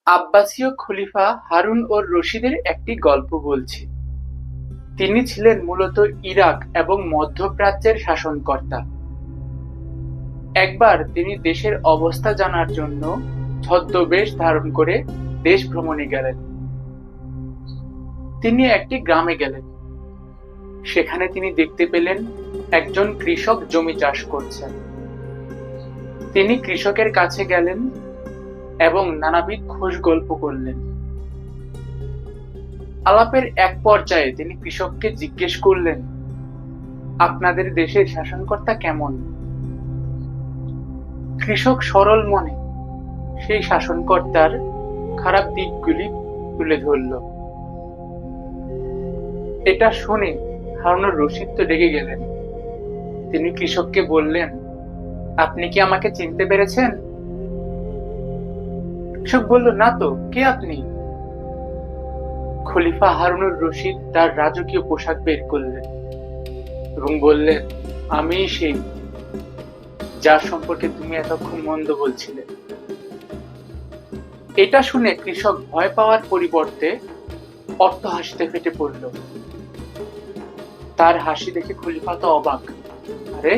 আব্বাসীয় খলিফা হারুন-অর-রশিদের একটি গল্প বলছি। তিনি ছিলেন মূলত ইরাক এবং মধ্যপ্রাচ্যের শাসনকর্তা। একবার তিনি দেশের অবস্থা জানার জন্য ছদ্মবেশ ধারণ করে দেশ ভ্রমণে গেলেন। তিনি একটি গ্রামে গেলেন। সেখানে তিনি দেখতে পেলেন একজন কৃষক জমি চাষ করছেন। তিনি কৃষকের কাছে গেলেন এবং নানাবিধ খোশ গল্প করলেন। আলাপের এক পর্যায়ে তিনি কৃষককে জিজ্ঞেস করলেন, আপনাদের দেশের শাসনকর্তা কেমন? কৃষক সরল মনে সেই শাসনকর্তার খারাপ দিকগুলি তুলে ধরল। এটা শুনে হারুন-অর-রশিদ তো রেগে গেলেন। তিনি কৃষককে বললেন, আপনি কি আমাকে চিনতে পেরেছেন? কৃষক বলল, না তো, কে আপনি? খলিফা হারুন-অর-রশিদ তার রাজকীয় পোশাক বের করলেন এবং বললেন, আমিই সেই যার সম্পর্কে তুমি এতক্ষণ মন্দ বলছিলে। এটা শুনে কৃষক ভয় পাওয়ার পরিবর্তে অট্টহাসিতে ফেটে পড়ল। তার হাসি দেখে খলিফা তো অবাক। আরে,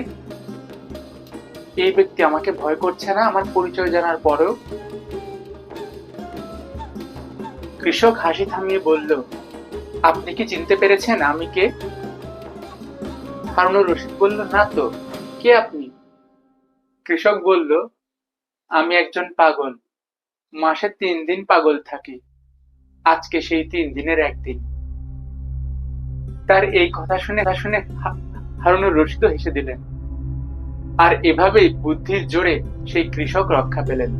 এই ব্যক্তি আমাকে ভয় করছে না আমার পরিচয় জানার পরেও? কৃষক হাসি থামিয়ে বলল, আপনি কি চিনতে পেরেছেন আমি কে? হারুন-অর-রশিদ বলল, না তো, কে আপনি? কৃষক বলল, আমি একজন পাগল, মাসে 3 দিন পাগল থাকি, আজকে সেই 3 দিনের একদিন। তার এই কথা শুনে হারুন-অর-রশিদও হেসে দিলেন। আর এভাবেই বুদ্ধির জোরে সেই কৃষক রক্ষা পেলেন।